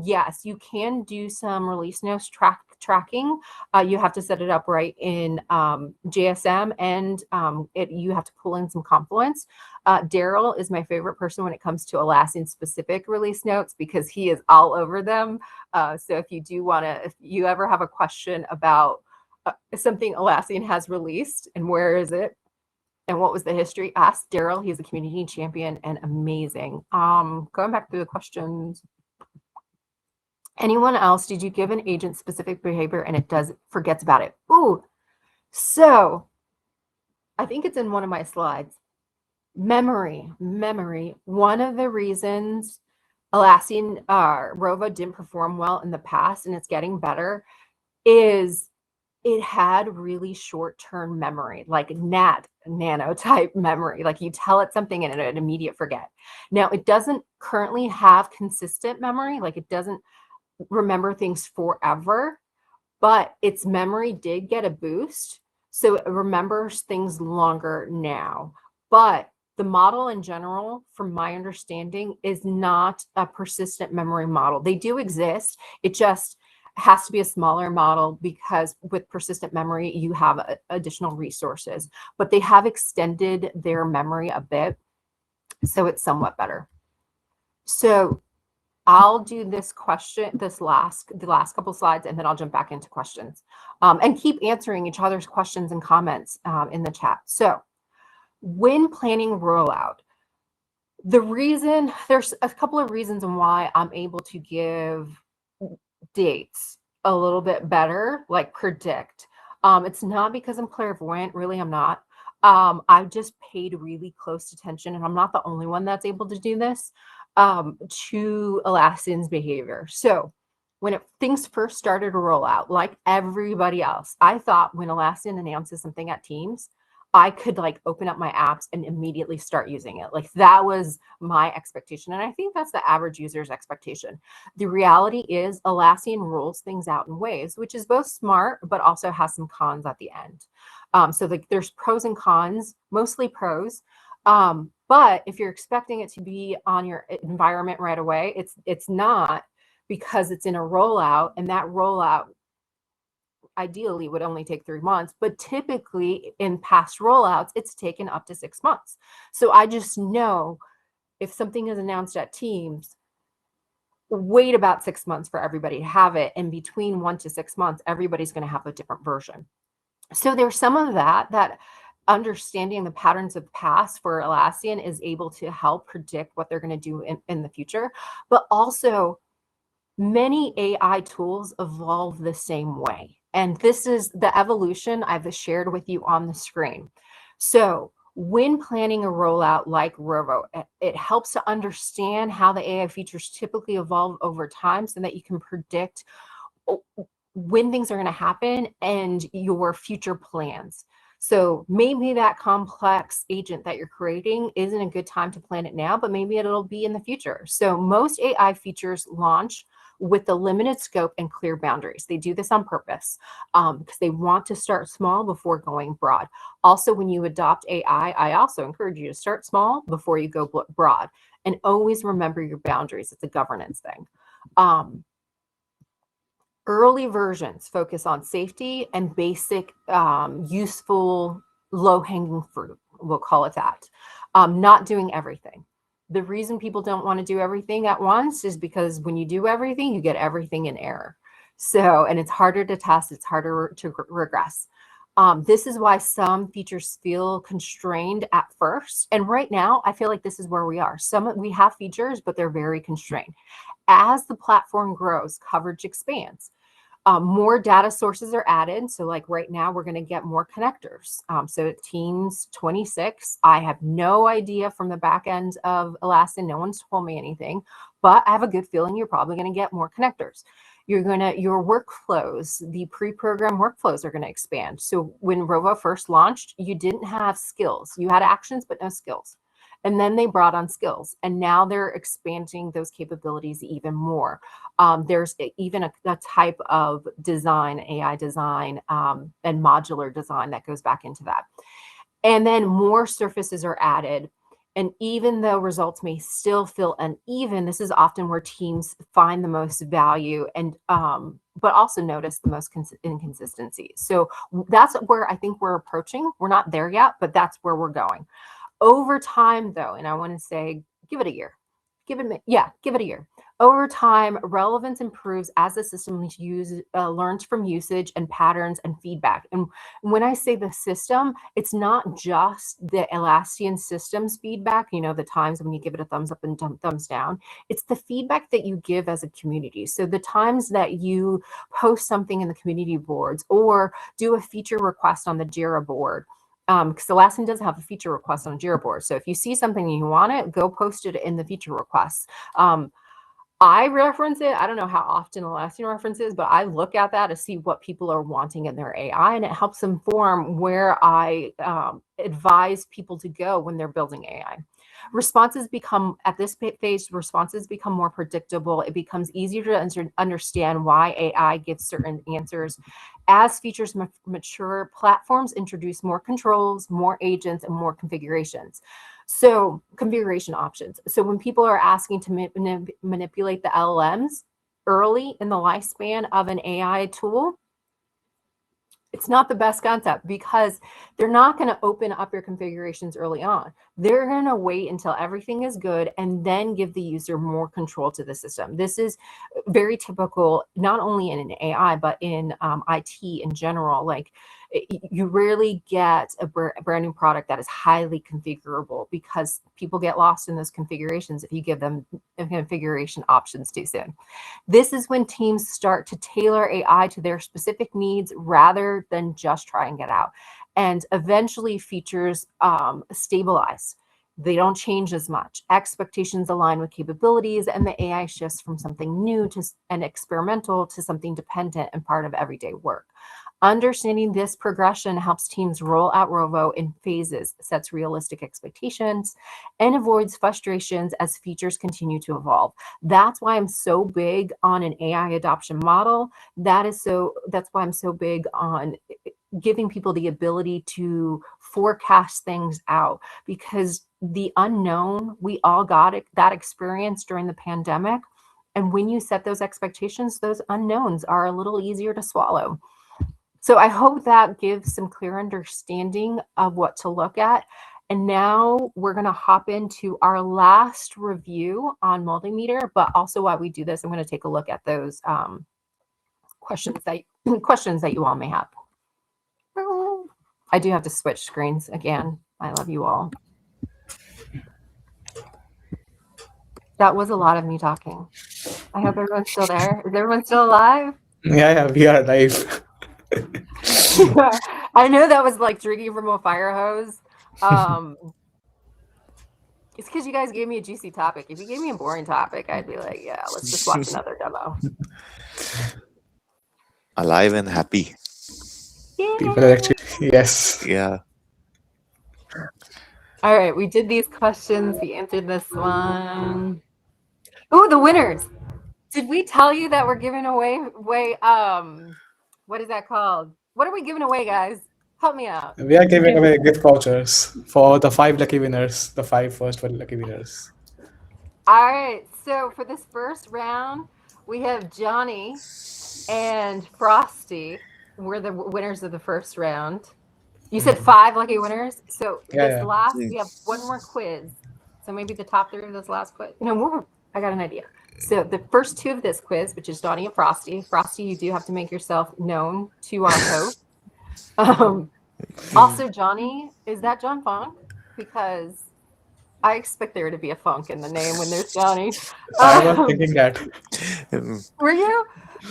S2: Yes, you can do some release notes tracking. You have to set it up right in JSM, and you have to pull in some Confluence. Daryl is my favorite person when it comes to Atlassian specific release notes because he is all over them. So if you ever have a question about something Atlassian has released and where is it and what was the history, ask Daryl. He's a community champion and amazing. Going back through the questions. Anyone else, did you give an agent specific behavior and it forgets about it? Ooh, so I think it's in one of my slides. Memory. One of the reasons Rovo didn't perform well in the past, and it's getting better, is it had really short-term memory, like nano type memory. Like you tell it something and it immediate forget. Now it doesn't currently have consistent memory, like it doesn't remember things forever, but its memory did get a boost. So it remembers things longer now. But the model in general, from my understanding, is not a persistent memory model. They do exist. It just has to be a smaller model because with persistent memory, you have additional resources. But they have extended their memory a bit, so it's somewhat better. So I'll do this question, the last couple slides, and then I'll jump back into questions, and keep answering each other's questions and comments in the chat. So when planning rollout, there's a couple of reasons why I'm able to give dates a little bit better, like predict. It's not because I'm clairvoyant, really I'm not. I've just paid really close attention, and I'm not the only one that's able to do this, to Atlassian's behavior. So when things first started to roll out, like everybody else, I thought when Atlassian announces something at Teams, I could like open up my apps and immediately start using it. Like that was my expectation. And I think that's the average user's expectation. The reality is Atlassian rolls things out in waves, which is both smart, but also has some cons at the end. So like there's pros and cons, mostly pros. But if you're expecting it to be on your environment right away, it's not, because it's in a rollout, and that rollout ideally would only take 3 months, but typically in past rollouts, it's taken up to 6 months. So I just know if something is announced at Teams, wait about 6 months for everybody to have it. And between 1 to 6 months, everybody's going to have a different version. So there's some of that understanding the patterns of past for Atlassian is able to help predict what they're going to do in the future. But also, many AI tools evolve the same way. And this is the evolution I've shared with you on the screen. So when planning a rollout like Rovo, it helps to understand how the AI features typically evolve over time so that you can predict when things are going to happen and your future plans. So maybe that complex agent that you're creating isn't a good time to plan it now, but maybe it'll be in the future. So most AI features launch with a limited scope and clear boundaries. They do this on purpose because they want to start small before going broad. Also, when you adopt AI, I also encourage you to start small before you go broad, and always remember your boundaries. It's a governance thing. Early versions focus on safety and basic, useful, low-hanging fruit, we'll call it that. Not doing everything. The reason people don't want to do everything at once is because when you do everything, you get everything in error. So, and it's harder to test, it's harder to regress. This is why some features feel constrained at first. And right now, I feel like this is where we are. We have features, but they're very constrained. As the platform grows, coverage expands. More data sources are added. So like right now, we're going to get more connectors. So at Teams 26, I have no idea from the back end of Atlassian. No one's told me anything, but I have a good feeling you're probably going to get more connectors. Your workflows, the pre-programmed workflows are going to expand. So when Rovo first launched, you didn't have skills. You had actions, but no skills. And then they brought on skills, and now they're expanding those capabilities even more. There's even a type of design, AI design, and modular design that goes back into that. And then more surfaces are added. And even though results may still feel uneven, this is often where teams find the most value, and but also notice the most inconsistencies. So that's where I think we're approaching. We're not there yet, but that's where we're going. Over time, though, and I want to say, give it a year. Give it a year. Over time, relevance improves as the system learns from usage and patterns and feedback. And when I say the system, it's not just the Atlassian systems feedback, the times when you give it a thumbs up and thumbs down. It's the feedback that you give as a community. So the times that you post something in the community boards or do a feature request on the Jira board, because Atlassian does have a feature request on Jira board. So if you see something and you want it, go post it in the feature requests. I reference it. I don't know how often Atlassian references, but I look at that to see what people are wanting in their AI, and it helps inform where I advise people to go when they're building AI. Responses become, at this phase, responses become more predictable. It becomes easier to understand why AI gives certain answers. As features mature, platforms introduce more controls, more agents, and more configurations. So configuration options. So when people are asking to manipulate the LLMs early in the lifespan of an AI tool, it's not the best concept because they're not going to open up your configurations early on. They're going to wait until everything is good and then give the user more control to the system. This is very typical, not only in an AI, but in IT in general. Like, you rarely get a brand new product that is highly configurable because people get lost in those configurations if you give them configuration options too soon. This is when teams start to tailor AI to their specific needs rather than just try and get out. And eventually features stabilize. They don't change as much. Expectations align with capabilities, and the AI shifts from something new and experimental to something dependent and part of everyday work. Understanding this progression helps teams roll out Rovo in phases, sets realistic expectations, and avoids frustrations as features continue to evolve. That's why I'm so big on an AI adoption model. That's why I'm so big on giving people the ability to forecast things out, because the unknown, we all got that experience during the pandemic. And when you set those expectations, those unknowns are a little easier to swallow. So I hope that gives some clear understanding of what to look at. And now we're going to hop into our last review on Multimeter. But also while we do this, I'm going to take a look at those questions that you all may have. I do have to switch screens again. I love you all. That was a lot of me talking. I hope everyone's still there. Is everyone still alive?
S3: Yeah, we are live.
S2: I know that was like drinking from a fire hose. It's because you guys gave me a juicy topic. If you gave me a boring topic, I'd be like, yeah, let's just watch another demo.
S1: Alive and happy.
S3: People are actually, yes.
S1: Yeah.
S2: All right, we did these questions. We answered this one. Oh, the winners. Did we tell you that we're giving away what is that called? What are we giving away, guys? Help me out.
S3: We are giving away gift vouchers for the 5 lucky winners, the 5 first lucky winners.
S2: All right, so for this first round, we have Johnny and Frosty. We're the winners of the first round. You said 5 lucky winners. So
S3: Yeah.
S2: we have one more quiz. So maybe the top 3 of this last quiz. No, I got an idea. So the first 2 of this quiz, which is Johnny and Frosty. Frosty, you do have to make yourself known to our host. Also, Johnny, is that John Funk? Because I expect there to be a funk in the name when there's Johnny.
S3: I was thinking that.
S2: Were you?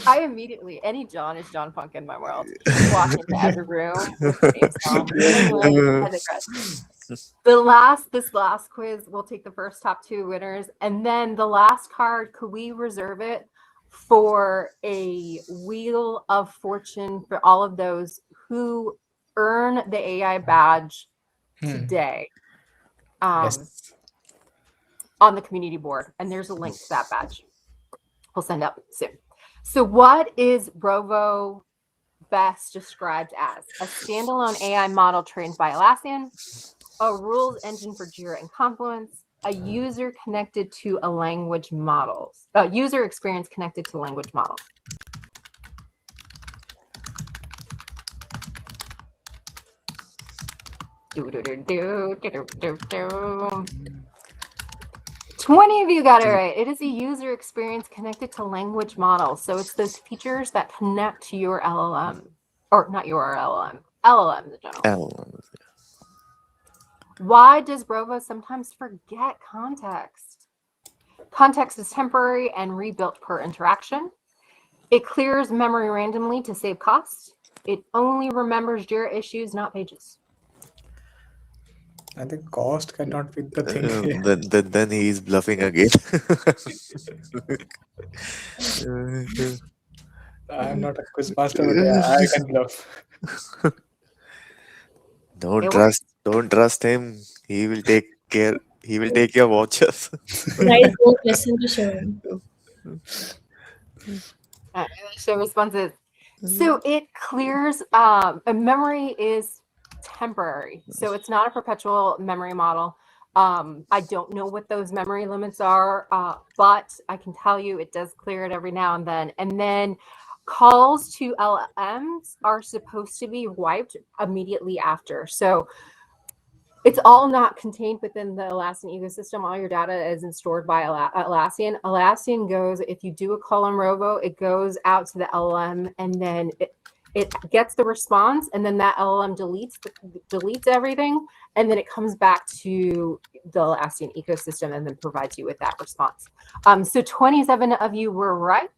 S2: I immediately, any John is John Funk in my world. He just walked into every room with the theme song. Anyway, I digress. This last quiz, we'll take the first top 2 winners, and then the last card, could we reserve it for a Wheel of Fortune for all of those who earn the AI badge today
S3: Yes.
S2: on the community board? And there's a link to that badge. We'll send up soon. So what is Rovo best described as? A standalone AI model trained by Atlassian, a rules engine for Jira and Confluence, a user connected to a language models, user experience connected to language models. Do, do, do, do, do, do, do. 20 of you got it right. It is a user experience connected to language models. So it's those features that connect to your LLM, or not your LLM, LLM in general. Why does Rovo sometimes forget context? Context is temporary and rebuilt per interaction. It clears memory randomly to save costs. It only remembers Jira issues, not pages.
S3: I think cost cannot be the thing here.
S1: Then he's bluffing again.
S3: I'm not a quiz master, but yeah, I can bluff.
S1: Don't
S2: It works.
S1: trust him. He will take care. He will take your vouchers.
S4: Guys, don't listen to Shivam.
S2: Show responses. So it clears, a memory is temporary. So it's not a perpetual memory model. I don't know what those memory limits are, but I can tell you it does clear it every now and then. And then calls to LMs are supposed to be wiped immediately after. So it's all not contained within the Atlassian ecosystem. All your data isn't stored by Atlassian. Atlassian goes, if you do a call on Rovo, it goes out to the LLM and then it gets the response, and then that LLM deletes everything, and then it comes back to the Atlassian ecosystem and then provides you with that response. So 27 of you were right.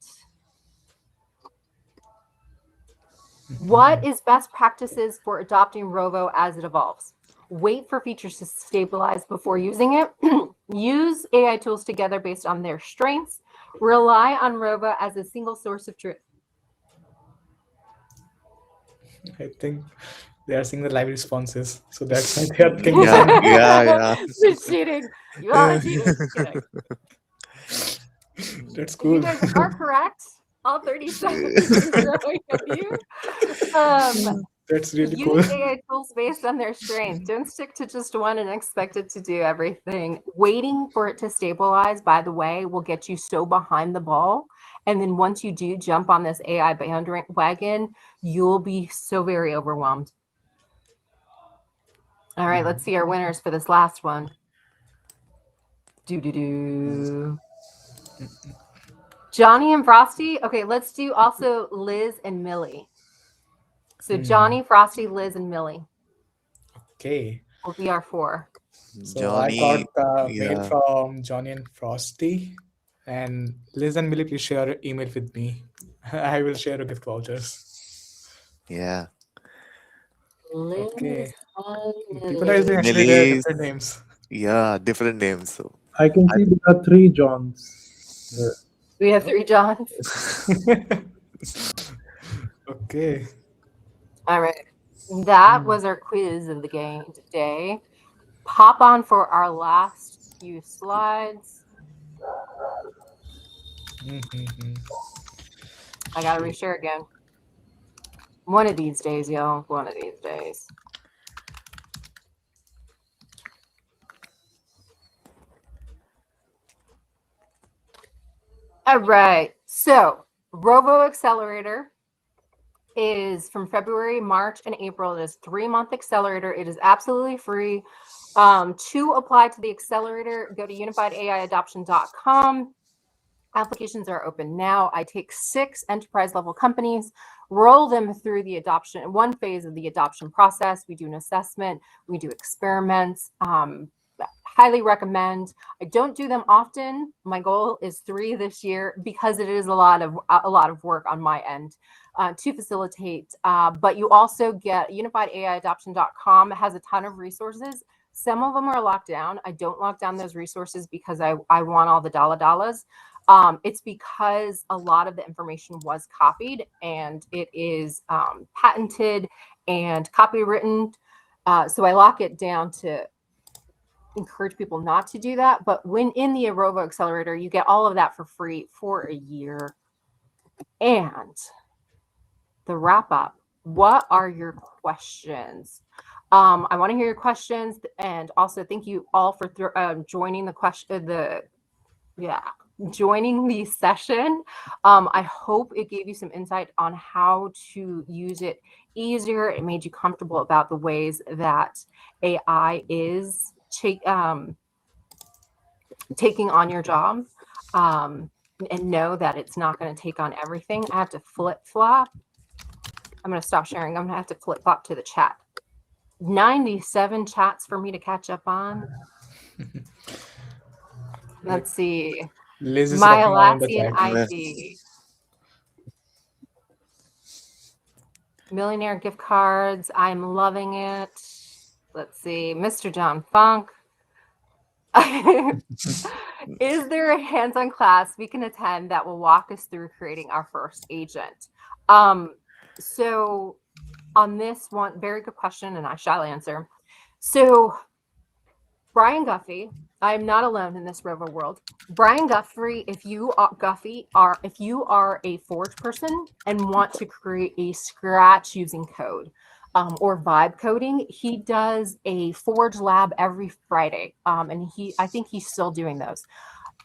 S2: What is best practices for adopting Rovo as it evolves? Wait for features to stabilize before using it. Use AI tools together based on their strengths. Rely on Rovo as a single source of truth.
S3: I think they are seeing the live responses, so that's why they are thinking the
S1: Yeah,
S3: same.
S1: yeah,
S2: You're cheating. You are cheating. Just kidding.
S3: That's
S2: You
S3: cool.
S2: guys are correct. All 37 of you.
S3: That's really
S2: Use
S3: cool.
S2: AI tools based on their strengths. Don't stick to just one and expect it to do everything. Waiting for it to stabilize, by the way, will get you so behind the ball. And then once you do jump on this AI bandwagon, you'll be so very overwhelmed. All right, let's see our winners for this last one. Johnny and Frosty. Okay, let's do also Liz and Millie. So Johnny, Frosty, Liz, and Millie
S3: Okay.
S2: will be our 4.
S3: So I got
S1: Johnny.
S3: the mail
S1: Yeah,
S3: from Johnny and Frosty. And Liz and Millie, please share your email with me. I will share your gift vouchers.
S1: yeah.
S2: Liz
S3: Okay.
S2: and
S3: People are using
S2: Millie.
S3: actually their
S1: Millie's.
S3: different names.
S1: Yeah, different names. So
S5: I can
S1: I.
S5: see there are 3 Johns here.
S2: We have 3 Johns.
S3: Okay.
S2: All right. That was our quiz of the game today. Pop on for our last few slides. I got to reshare again. One of these days, y'all. One of these days. All right. So, Rovo Accelerator is from February, March, and April. It is 3-month accelerator. It is absolutely free. To apply to the accelerator, go to unifiedaiadoption.com. Applications are open now. I take 6 enterprise level companies, roll them through the adoption, one phase of the adoption process. We do an assessment, we do experiments. Highly recommend. I don't do them often. My goal is 3 this year because it is a lot of work on my end to facilitate. But you also get unifiedaiadoption.com has a ton of resources. Some of them are locked down. I don't lock down those resources because I want all the dollars. It's because a lot of the information was copied and it is patented and copywritten. So I lock it down to encourage people not to do that. But when in the Rovo Accelerator, you get all of that for free for a year. And the wrap up, what are your questions? I want to hear your questions, and also thank you all for joining joining the session. I hope it gave you some insight on how to use it easier. It made you comfortable about the ways that AI is taking on your job, and know that it's not going to take on everything. I have to flip flop. I'm going to stop sharing. I'm going to have to flip flop to the chat. 97 chats for me to catch up on. Let's see.
S3: Liz is
S2: My
S3: rocking on the
S2: Atlassian
S3: chat.
S2: ID. Millionaire gift cards. I'm loving it. Let's see, Mr. John Funk. Is there a hands-on class we can attend that will walk us through creating our first agent? So on this one, very good question, and I shall answer. So Brian Guffey, I'm not alone in this Rovo world. Brian Guffey, if you are a Forge person and want to create a scratch using code, or vibe coding, he does a Forge lab every Friday, and I think he's still doing those.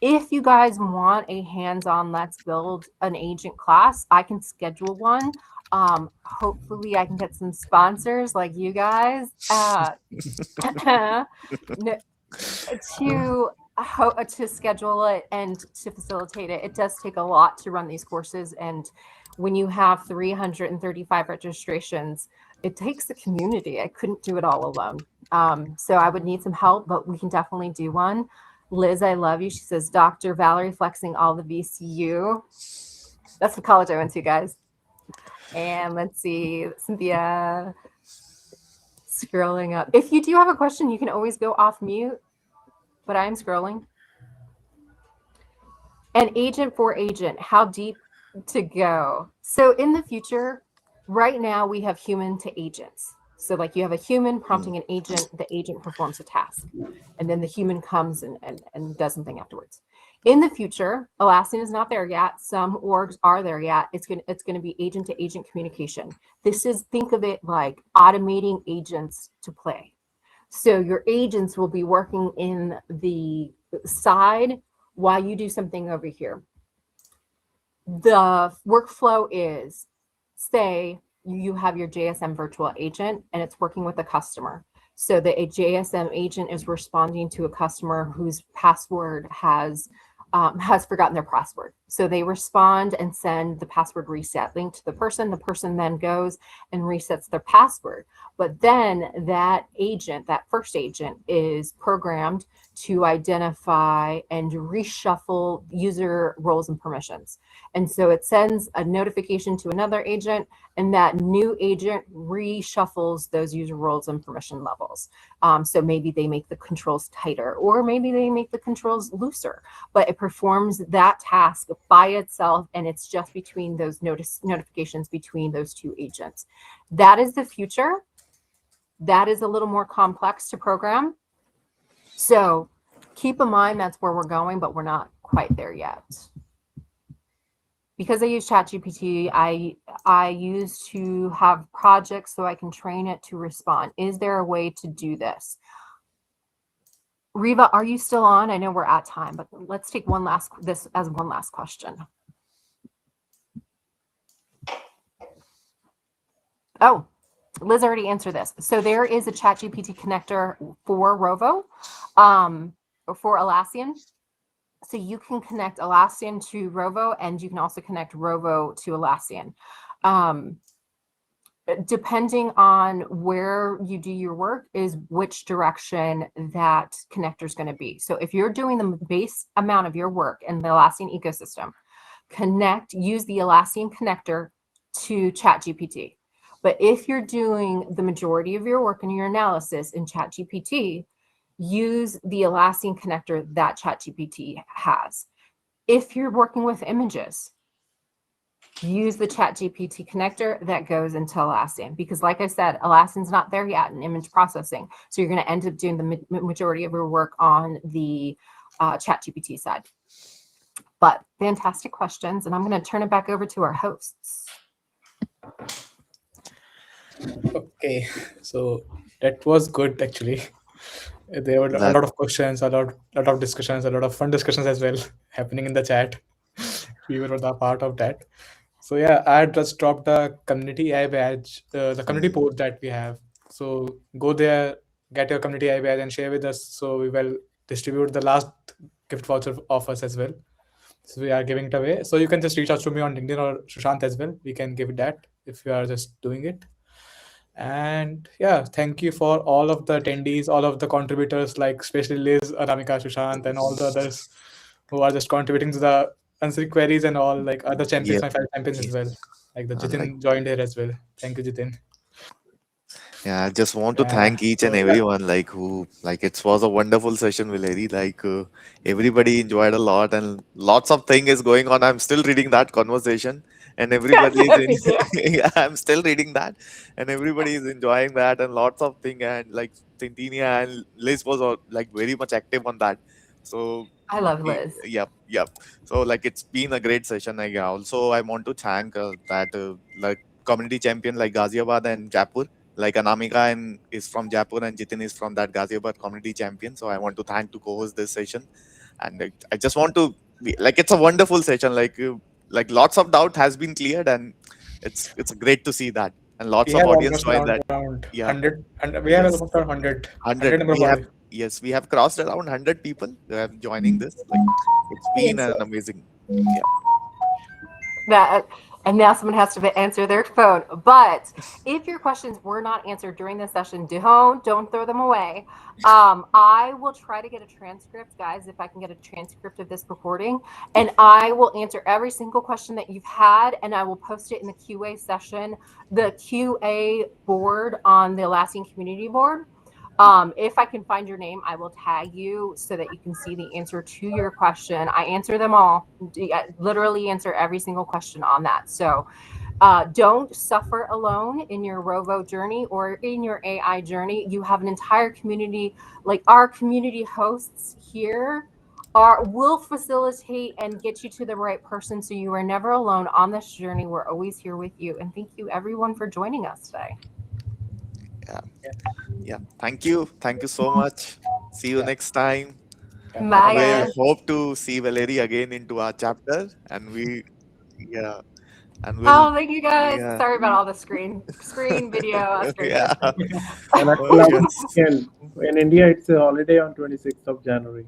S2: If you guys want a hands-on, let's build an agent class, I can schedule one. Hopefully I can get some sponsors like you guys. To schedule it and to facilitate it. It does take a lot to run these courses, and when you have 335 registrations, it takes a community. I couldn't do it all alone. So I would need some help, but we can definitely do one. Liz, I love you. She says, Dr. Valerie flexing all the VCU. That's the college I went to, guys. And let's see, Cynthia, scrolling up. If you do have a question, you can always go off mute, but I'm scrolling. And agent for agent, how deep to go? So in the future, right now we have human to agents. So like you have a human prompting an agent, the agent performs a task, and then the human comes and does something afterwards. In the future, Atlassian is not there yet. Some orgs are there yet. It's gonna be agent to agent communication. Think of it like automating agents to play. So your agents will be working in the side while you do something over here. The workflow is, say you have your JSM virtual agent and it's working with a customer. So the JSM agent is responding to a customer whose password has forgotten their password. So they respond and send the password reset link to the person. The person then goes and resets their password. But then that agent, that first agent, is programmed to identify and reshuffle user roles and permissions. And so it sends a notification to another agent, and that new agent reshuffles those user roles and permission levels. So maybe they make the controls tighter, or maybe they make the controls looser, but it performs that task by itself, and it's just between those notifications between those two agents. That is the future. That is a little more complex to program. So keep in mind that's where we're going, but we're not quite there yet. Because I use ChatGPT, I used to have projects so I can train it to respond. Is there a way to do this? Riva, are you still on? I know we're at time, but let's take this as one last question. Oh, Liz already answered this. So there is a ChatGPT connector for Rovo, or for Atlassian. So you can connect Atlassian to Rovo, and you can also connect Rovo to Atlassian. Depending on where you do your work is which direction that connector is going to be. So if you're doing the base amount of your work in the Atlassian ecosystem, use the Atlassian connector to ChatGPT. But if you're doing the majority of your work and your analysis in ChatGPT, use the Atlassian connector that ChatGPT has. If you're working with images, use the ChatGPT connector that goes into Atlassian, because like I said, Atlassian's not there yet in image processing. So you're going to end up doing the majority of your work on the ChatGPT side. But fantastic questions, and I'm going to turn it back over to our hosts.
S3: Okay, so that was good actually. There were a lot of questions, a lot of discussions, a lot of fun discussions as well happening in the chat. We were the part of that. So yeah, I just dropped the community AI badge, the community post that we have. So go there, get your community AI badge and share with us. So we will distribute the last gift voucher offers as well. So we are giving it away. So you can just reach out to me on LinkedIn or Sushant as well. We can give it that if you are just doing it. And yeah, thank you for all of the attendees, all of the contributors, like especially Liz, Aramika, Sushant, and all the others who are just contributing to the answering queries and all, like other champions, my fellow champions as well. Like the Jitin joined here as well. Thank you, Jitin.
S1: Yeah, I just want to
S3: Yeah.
S1: thank each and
S3: So
S1: everyone like who like it was a wonderful session, Valerie. Like everybody enjoyed a lot and lots of thing is going on. I'm still reading that conversation and everybody is in
S2: Me too.
S1: yeah, I'm still reading that and everybody is enjoying that and lots of thing and like Tintinia and Liz was like very much active on that. So
S2: I love Liz.
S1: yep, yep. So like it's been a great session. Like also I want to thank that like community champion like Ghaziabad and Jaipur like Anamika and is from Jaipur and Jitin is from that Ghaziabad community champion. So I want to thank to co-host this session, and I just want to be like it's a wonderful session. Like lots of doubt has been cleared, and it's great to see that, and
S3: we
S1: lots of
S3: have
S1: audience
S3: almost
S1: join
S3: around
S1: that. Yeah,
S3: 100, and we have
S1: yes,
S3: almost around 100
S1: 100.
S3: number of
S1: We have
S3: audience.
S1: yes, we have crossed around 100 people joining this. Like it's been
S4: Yes, sir.
S1: an amazing. Yeah,
S2: That and now someone has to answer their phone. But if your questions were not answered during this session, don't throw them away. I will try to get a transcript, guys, if I can get a transcript of this recording, and I will answer every single question that you've had, and I will post it in the QA session, the QA board on the Atlassian community board. If I can find your name, I will tag you so that you can see the answer to your question. I answer them all, I literally answer every single question on that. So don't suffer alone in your Rovo journey or in your AI journey. You have an entire community, like our community hosts here will facilitate and get you to the right person. So you are never alone on this journey. We're always here with you. And thank you everyone for joining us today.
S1: yeah, yeah. Thank you so much. See you
S3: Yeah.
S1: next time.
S3: Yeah. Bye
S1: And
S3: bye.
S1: we'll
S2: Maya.
S1: hope to see Valerie again into our chapter. And yeah, and we'll,
S2: Oh, thank you guys.
S1: yeah,
S2: Sorry about all the screen video
S1: yeah,
S2: strangeness.
S5: And I
S1: oh,
S5: love
S1: yes,
S5: weekend. In India, it's a holiday on 26th of January.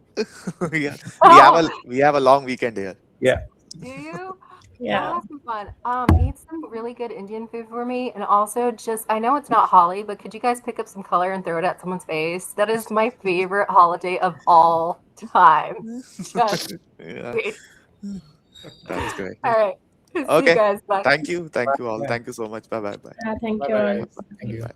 S1: yeah.
S2: Oh,
S1: We have a long weekend here.
S5: Yeah.
S2: do you? Well,
S4: Yeah.
S2: have some fun. Eat some really good Indian food for me, and also just I know it's not Holly, but could you guys pick up some color and throw it at someone's face? That is my favorite holiday of all time. Just
S1: Yeah,
S2: wait.
S1: that's great.
S2: All right. See you
S1: Okay,
S2: guys. Bye.
S1: thank you all.
S3: Yeah.
S1: Thank you so much. Bye bye bye.
S4: Thank
S3: Bye
S4: you
S3: bye
S4: all.
S3: guys. Thank you.
S1: bye.